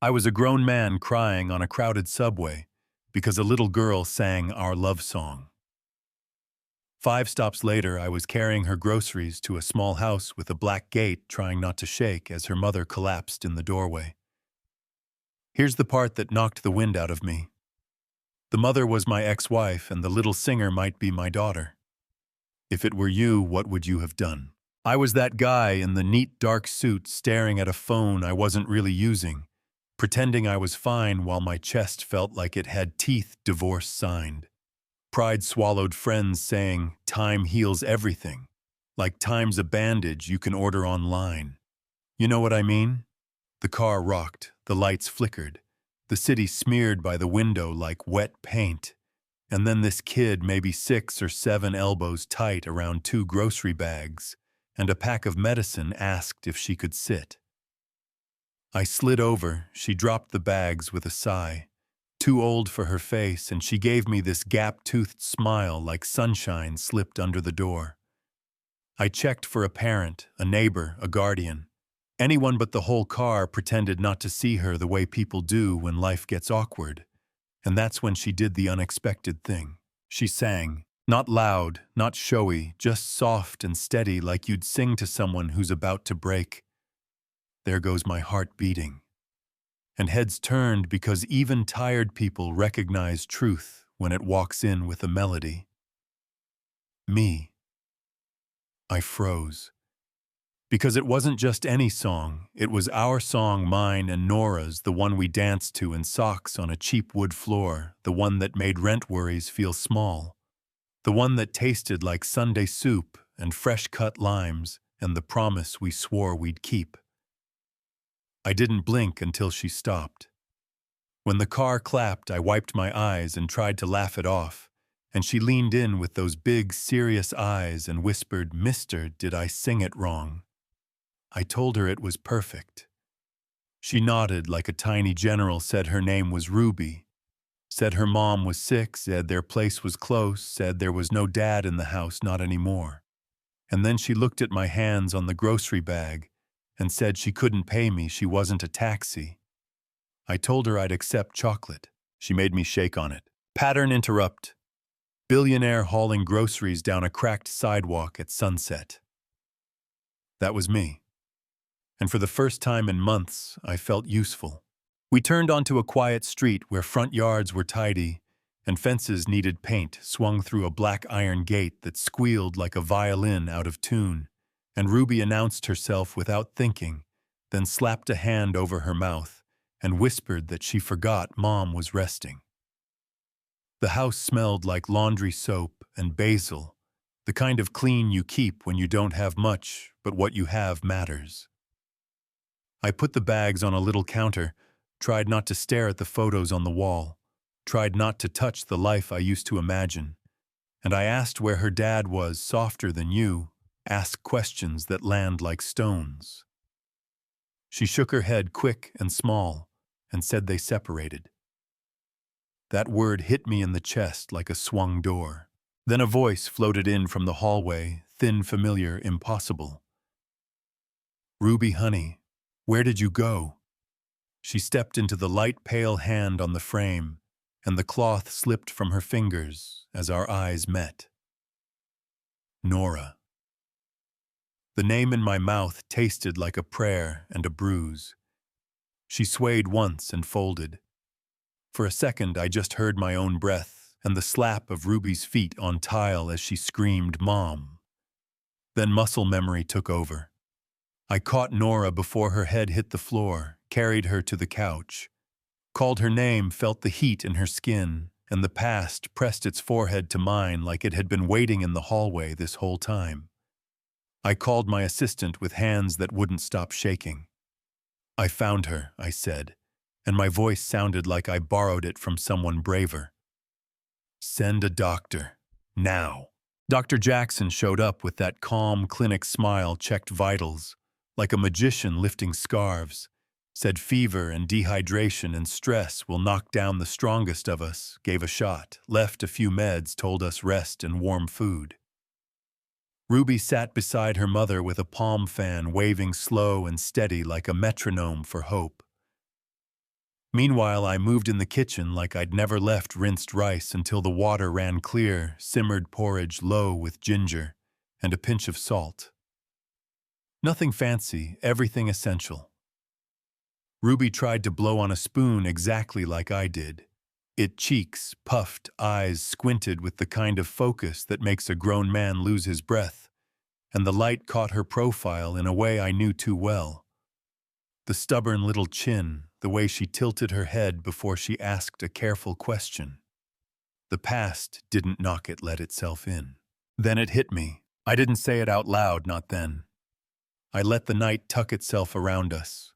I was a grown man crying on a crowded subway because a little girl sang our love song. 5 stops later, I was carrying her groceries to a small house with a black gate, trying not to shake as her mother collapsed in the doorway. Here's the part that knocked the wind out of me. The mother was my ex-wife, and the little singer might be my daughter. If it were you, what would you have done? I was that guy in the neat dark suit staring at a phone I wasn't really using, pretending I was fine while my chest felt like it had teeth divorce signed. Pride swallowed friends saying, "Time heals everything," like time's a bandage you can order online. You know what I mean? The car rocked, the lights flickered, the city smeared by the window like wet paint, and then this kid, maybe 6 or 7 elbows tight around 2 grocery bags and a pack of medicine, asked if she could sit. I slid over, she dropped the bags with a sigh. Too old for her face, and she gave me this gap-toothed smile like sunshine slipped under the door. I checked for a parent, a neighbor, a guardian. Anyone but the whole car pretended not to see her the way people do when life gets awkward. And that's when she did the unexpected thing. She sang, not loud, not showy, just soft and steady like you'd sing to someone who's about to break. There goes my heart beating. And heads turned because even tired people recognize truth when it walks in with a melody. Me. I froze. Because it wasn't just any song, it was our song, mine and Nora's, the one we danced to in socks on a cheap wood floor, the one that made rent worries feel small, the one that tasted like Sunday soup and fresh-cut limes and the promise we swore we'd keep. I didn't blink until she stopped. When the car clapped, I wiped my eyes and tried to laugh it off, and she leaned in with those big, serious eyes and whispered, "Mister, did I sing it wrong?" I told her it was perfect. She nodded like a tiny general, said her name was Ruby, said her mom was sick, said their place was close, said there was no dad in the house, not anymore. And then she looked at my hands on the grocery bag and said she couldn't pay me, she wasn't a taxi. I told her I'd accept chocolate. She made me shake on it. Pattern interrupt. Billionaire hauling groceries down a cracked sidewalk at sunset. That was me. And for the first time in months, I felt useful. We turned onto a quiet street where front yards were tidy and fences needed paint, swung through a black iron gate that squealed like a violin out of tune, and Ruby announced herself without thinking, then slapped a hand over her mouth and whispered that she forgot Mom was resting. The house smelled like laundry soap and basil, the kind of clean you keep when you don't have much, but what you have matters. I put the bags on a little counter, tried not to stare at the photos on the wall, tried not to touch the life I used to imagine, and I asked where her dad was, softer than you, ask questions that land like stones. She shook her head quick and small and said they separated. That word hit me in the chest like a swung door. Then a voice floated in from the hallway, thin, familiar, impossible. "Ruby, honey, where did you go?" She stepped into the light pale hand on the frame, and the cloth slipped from her fingers as our eyes met. Nora. The name in my mouth tasted like a prayer and a bruise. She swayed once and folded. For a second, I just heard my own breath and the slap of Ruby's feet on tile as she screamed, "Mom." Then muscle memory took over. I caught Nora before her head hit the floor, carried her to the couch, called her name, felt the heat in her skin, and the past pressed its forehead to mine like it had been waiting in the hallway this whole time. I called my assistant with hands that wouldn't stop shaking. "I found her," I said, and my voice sounded like I borrowed it from someone braver. "Send a doctor. Now." Dr. Jackson showed up with that calm clinic smile, checked vitals, like a magician lifting scarves, said fever and dehydration and stress will knock down the strongest of us, gave a shot, left a few meds, told us rest and warm food. Ruby sat beside her mother with a palm fan waving slow and steady like a metronome for hope. Meanwhile, I moved in the kitchen like I'd never left rinsed rice until the water ran clear, simmered porridge low with ginger, and a pinch of salt. Nothing fancy, everything essential. Ruby tried to blow on a spoon exactly like I did. It cheeks, puffed, eyes squinted with the kind of focus that makes a grown man lose his breath, and the light caught her profile in a way I knew too well. The stubborn little chin, the way she tilted her head before she asked a careful question. The past didn't knock it, let itself in. Then it hit me. I didn't say it out loud, not then. I let the night tuck itself around us.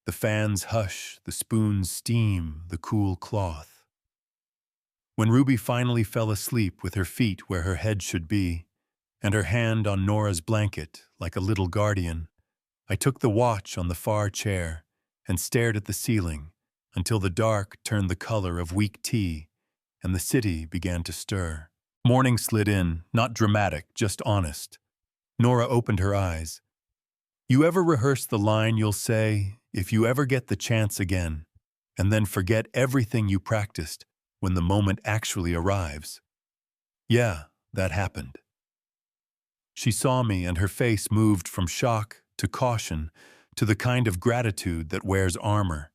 The fans hush, the spoons steam, the cool cloth. When Ruby finally fell asleep with her feet where her head should be, and her hand on Nora's blanket like a little guardian, I took the watch on the far chair and stared at the ceiling until the dark turned the color of weak tea and the city began to stir. Morning slid in, not dramatic, just honest. Nora opened her eyes. You ever rehearse the line you'll say, if you ever get the chance again, and then forget everything you practiced when the moment actually arrives? Yeah, that happened. She saw me and her face moved from shock to caution to the kind of gratitude that wears armor.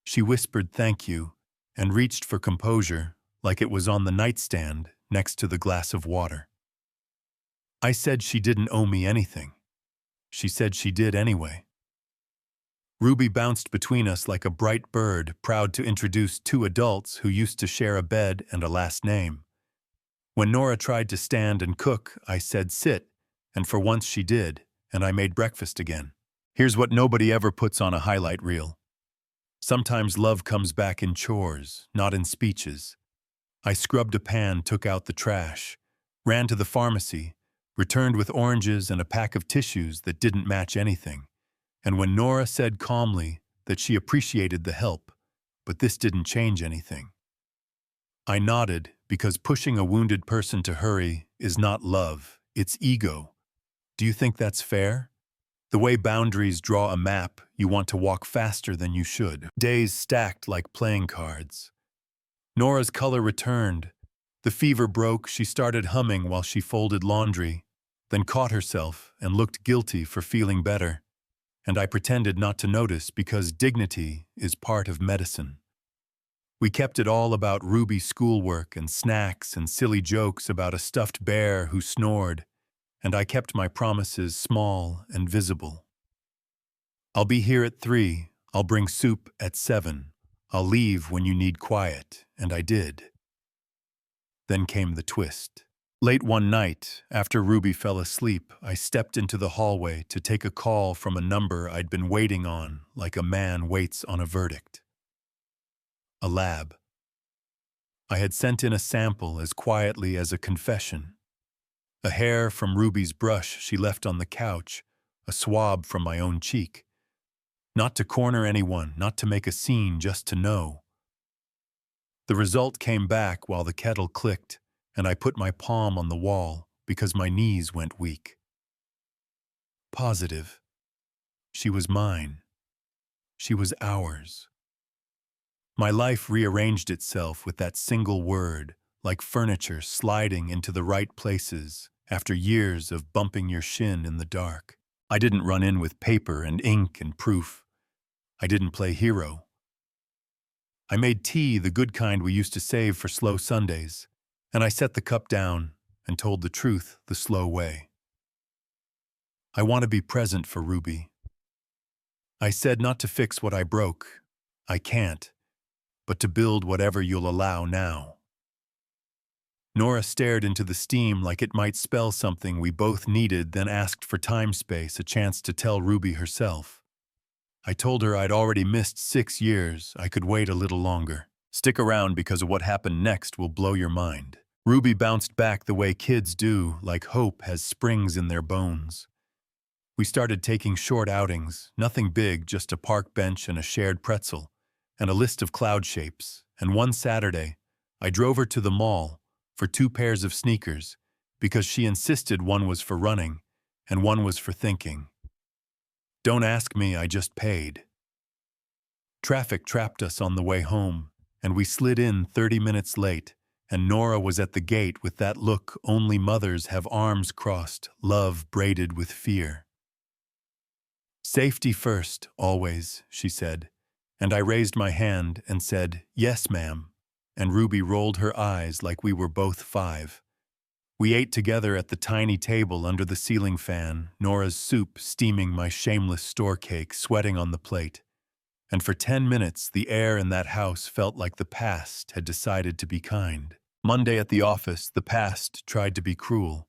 She whispered thank you and reached for composure like it was on the nightstand next to the glass of water. I said she didn't owe me anything. She said she did anyway. Ruby bounced between us like a bright bird, proud to introduce two adults who used to share a bed and a last name. When Nora tried to stand and cook, I said sit, and for once she did, and I made breakfast again. Here's what nobody ever puts on a highlight reel. Sometimes love comes back in chores, not in speeches. I scrubbed a pan, took out the trash, ran to the pharmacy, returned with oranges and a pack of tissues that didn't match anything. And when Nora said calmly that she appreciated the help, but this didn't change anything, I nodded because pushing a wounded person to hurry is not love, it's ego. Do you think that's fair? The way boundaries draw a map, you want to walk faster than you should. Days stacked like playing cards. Nora's color returned. The fever broke, she started humming while she folded laundry, then caught herself and looked guilty for feeling better. And I pretended not to notice because dignity is part of medicine. We kept it all about Ruby's schoolwork and snacks and silly jokes about a stuffed bear who snored, and I kept my promises small and visible. I'll be here at 3, I'll bring soup at 7, I'll leave when you need quiet, and I did. Then came the twist. Late one night, after Ruby fell asleep, I stepped into the hallway to take a call from a number I'd been waiting on like a man waits on a verdict. A lab. I had sent in a sample as quietly as a confession. A hair from Ruby's brush she left on the couch, a swab from my own cheek. Not to corner anyone, not to make a scene, just to know. The result came back while the kettle clicked, and I put my palm on the wall because my knees went weak. Positive. She was mine. She was ours. My life rearranged itself with that single word, like furniture sliding into the right places after years of bumping your shin in the dark. I didn't run in with paper and ink and proof. I didn't play hero. I made tea, the good kind we used to save for slow Sundays, and I set the cup down and told the truth the slow way. I want to be present for Ruby. I said not to fix what I broke. I can't, but to build whatever you'll allow now. Nora stared into the steam like it might spell something we both needed, then asked for time space, a chance to tell Ruby herself. I told her I'd already missed 6 years, I could wait a little longer. Stick around because of what happened next will blow your mind. Ruby bounced back the way kids do, like hope has springs in their bones. We started taking short outings, nothing big, just a park bench and a shared pretzel, and a list of cloud shapes. And one Saturday, I drove her to the mall for 2 pairs of sneakers because she insisted one was for running and one was for thinking. Don't ask me, I just paid. Traffic trapped us on the way home, and we slid in 30 minutes late, and Nora was at the gate with that look only mothers have, arms crossed, love braided with fear. "Safety first, always," she said, and I raised my hand and said, "Yes, ma'am," and Ruby rolled her eyes like we were both 5. We ate together at the tiny table under the ceiling fan, Nora's soup steaming, my shameless store cake sweating on the plate. And for 10 minutes, the air in that house felt like the past had decided to be kind. Monday at the office, the past tried to be cruel.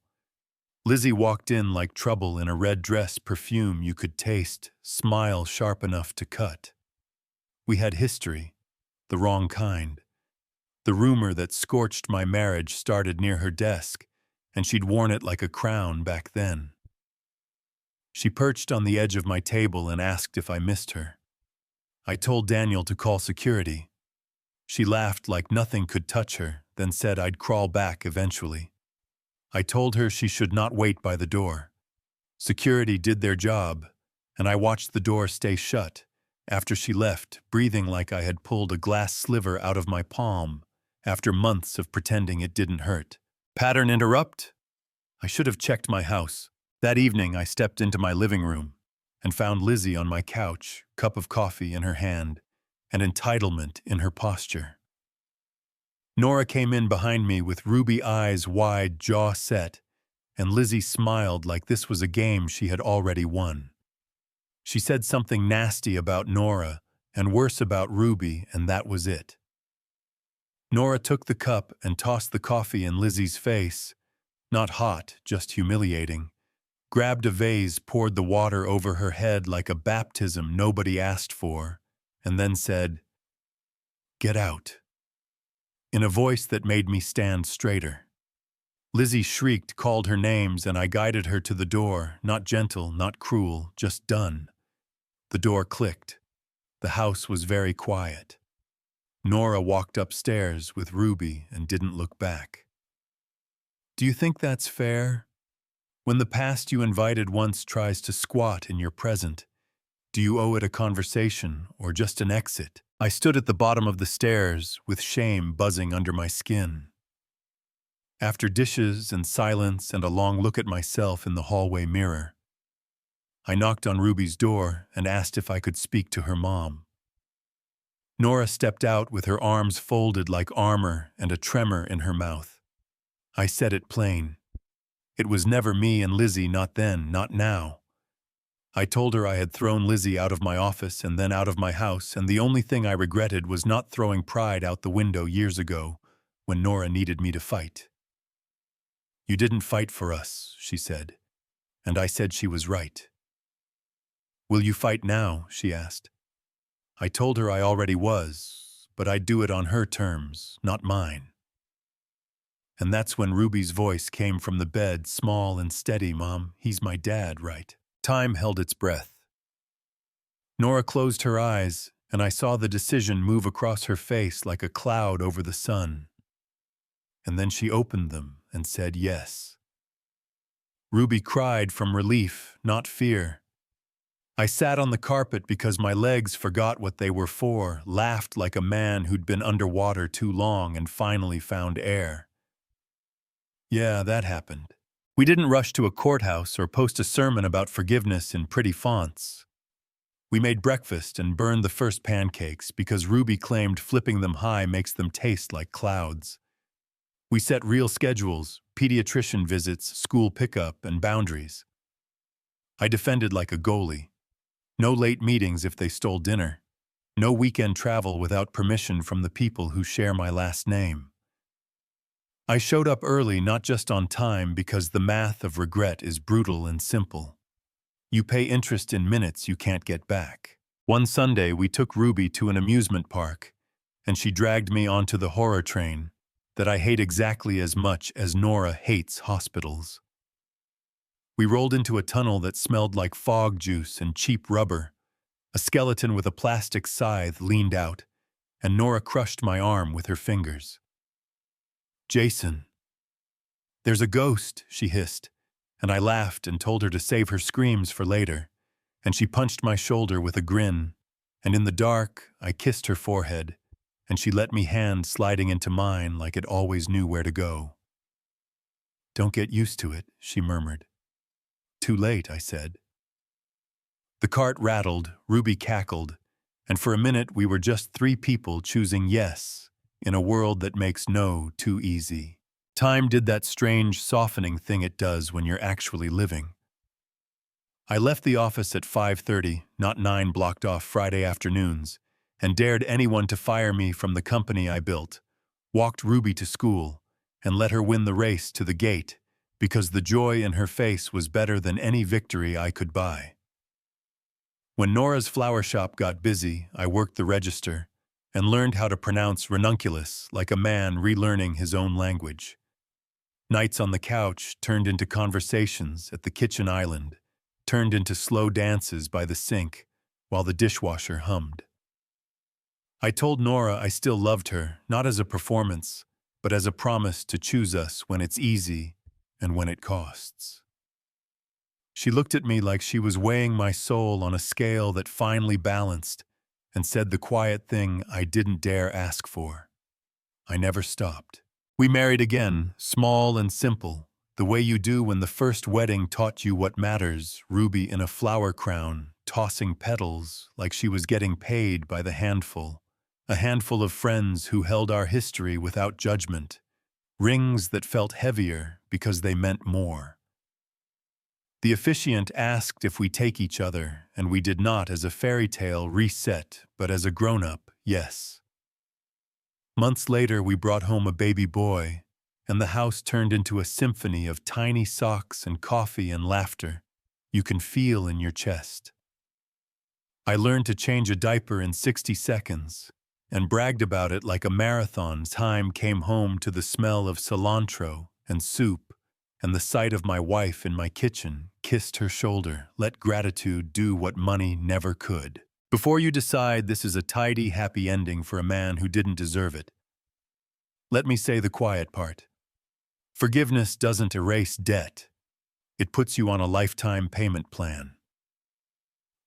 Lizzie walked in like trouble in a red dress, perfume you could taste, smile sharp enough to cut. We had history, the wrong kind. The rumor that scorched my marriage started near her desk, and she'd worn it like a crown back then. She perched on the edge of my table and asked if I missed her. I told Daniel to call security. She laughed like nothing could touch her, then said I'd crawl back eventually. I told her she should not wait by the door. Security did their job, and I watched the door stay shut after she left, breathing like I had pulled a glass sliver out of my palm after months of pretending it didn't hurt. Pattern interrupt? I should have checked my house. That evening, I stepped into my living room and found Lizzie on my couch, cup of coffee in her hand, and entitlement in her posture. Nora came in behind me with ruby eyes wide, jaw set, and Lizzie smiled like this was a game she had already won. She said something nasty about Nora and worse about Ruby, and that was it. Nora took the cup and tossed the coffee in Lizzie's face, not hot, just humiliating, grabbed a vase, poured the water over her head like a baptism nobody asked for, and then said, "Get out," in a voice that made me stand straighter. Lizzie shrieked, called her names, and I guided her to the door, not gentle, not cruel, just done. The door clicked. The house was very quiet. Nora walked upstairs with Ruby and didn't look back. Do you think that's fair? When the past you invited once tries to squat in your present, do you owe it a conversation or just an exit? I stood at the bottom of the stairs with shame buzzing under my skin. After dishes and silence and a long look at myself in the hallway mirror, I knocked on Ruby's door and asked if I could speak to her mom. Nora stepped out with her arms folded like armor and a tremor in her mouth. I said it plain. It was never me and Lizzie, not then, not now. I told her I had thrown Lizzie out of my office and then out of my house, and the only thing I regretted was not throwing pride out the window years ago when Nora needed me to fight. You didn't fight for us, she said, and I said she was right. Will you fight now, she asked. I told her I already was, but I'd do it on her terms, not mine. And that's when Ruby's voice came from the bed, small and steady. Mom, he's my dad, right? Time held its breath. Nora closed her eyes, and I saw the decision move across her face like a cloud over the sun. And then she opened them and said yes. Ruby cried from relief, not fear. I sat on the carpet because my legs forgot what they were for, laughed like a man who'd been underwater too long and finally found air. Yeah, that happened. We didn't rush to a courthouse or post a sermon about forgiveness in pretty fonts. We made breakfast and burned the first pancakes because Ruby claimed flipping them high makes them taste like clouds. We set real schedules, pediatrician visits, school pickup, and boundaries. I defended like a goalie. No late meetings if they stole dinner. No weekend travel without permission from the people who share my last name. I showed up early, not just on time, because the math of regret is brutal and simple. You pay interest in minutes you can't get back. One Sunday, we took Ruby to an amusement park, and she dragged me onto the horror train that I hate exactly as much as Nora hates hospitals. We rolled into a tunnel that smelled like fog juice and cheap rubber. A skeleton with a plastic scythe leaned out, and Nora crushed my arm with her fingers. Jason. There's a ghost, she hissed, and I laughed and told her to save her screams for later, and she punched my shoulder with a grin. and in the dark, I kissed her forehead, and she let me hand sliding into mine like it always knew where to go. "Don't get used to it," she murmured. "Too late," I said. The cart rattled, Ruby cackled, and for a minute we were just three people choosing yes in a world that makes no too easy. Time did that strange softening thing it does when you're actually living. I left the office at 5:30, not 9 blocked off Friday afternoons, and dared anyone to fire me from the company I built, walked Ruby to school, and let her win the race to the gate, because the joy in her face was better than any victory I could buy. When Nora's flower shop got busy, I worked the register and learned how to pronounce ranunculus like a man relearning his own language. Nights on the couch turned into conversations at the kitchen island, turned into slow dances by the sink while the dishwasher hummed. I told Nora I still loved her, not as a performance, but as a promise to choose us when it's easy and when it costs. She looked at me like she was weighing my soul on a scale that finally balanced and said the quiet thing I didn't dare ask for. I never stopped. We married again, small and simple, the way you do when the first wedding taught you what matters, Ruby in a flower crown, tossing petals like she was getting paid by the handful, a handful of friends who held our history without judgment, rings that felt heavier because they meant more. The officiant asked if we take each other, and we did not as a fairy tale reset, but as a grown-up, yes. Months later, we brought home a baby boy, and the house turned into a symphony of tiny socks and coffee and laughter you can feel in your chest. I learned to change a diaper in 60 seconds and bragged about it like a marathon. Time came home to the smell of cilantro and soup, and the sight of my wife in my kitchen kissed her shoulder. Let gratitude do what money never could. Before you decide this is a tidy, happy ending for a man who didn't deserve it, let me say the quiet part. Forgiveness doesn't erase debt. It puts you on a lifetime payment plan.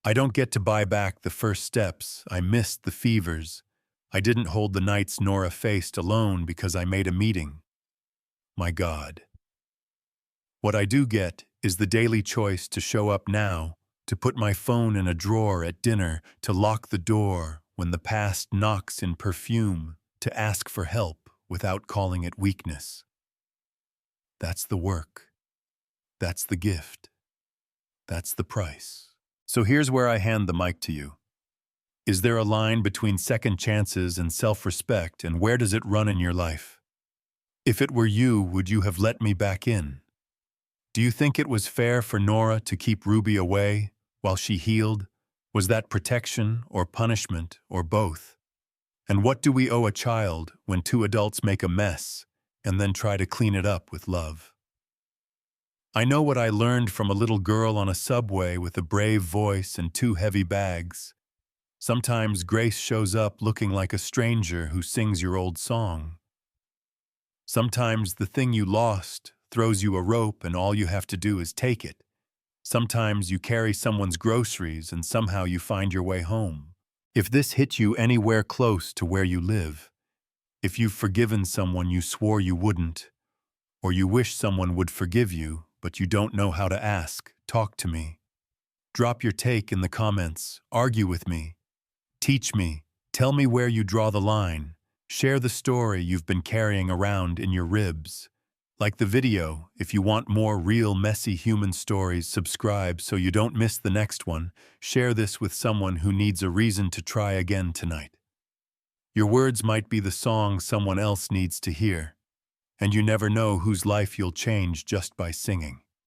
I don't get to buy back the first steps. I missed the fevers. I didn't hold the nights Nora faced alone because I made a meeting. My God. What I do get is the daily choice to show up now, to put my phone in a drawer at dinner, to lock the door when the past knocks in perfume, to ask for help without calling it weakness. That's the work. That's the gift. That's the price. So here's where I hand the mic to you. Is there a line between second chances and self-respect, and where does it run in your life? If it were you, would you have let me back in? Do you think it was fair for Nora to keep Ruby away while she healed? Was that protection or punishment or both? And what do we owe a child when two adults make a mess and then try to clean it up with love? I know what I learned from a little girl on a subway with a brave voice and 2 heavy bags. Sometimes grace shows up looking like a stranger who sings your old song. Sometimes the thing you lost throws you a rope and all you have to do is take it. Sometimes you carry someone's groceries and somehow you find your way home. If this hit you anywhere close to where you live, if you've forgiven someone you swore you wouldn't, or you wish someone would forgive you, but you don't know how to ask, talk to me. Drop your take in the comments, argue with me, teach me, tell me where you draw the line, share the story you've been carrying around in your ribs. Like the video, if you want more real, messy human stories, subscribe so you don't miss the next one. Share this with someone who needs a reason to try again tonight. Your words might be the song someone else needs to hear, and you never know whose life you'll change just by singing.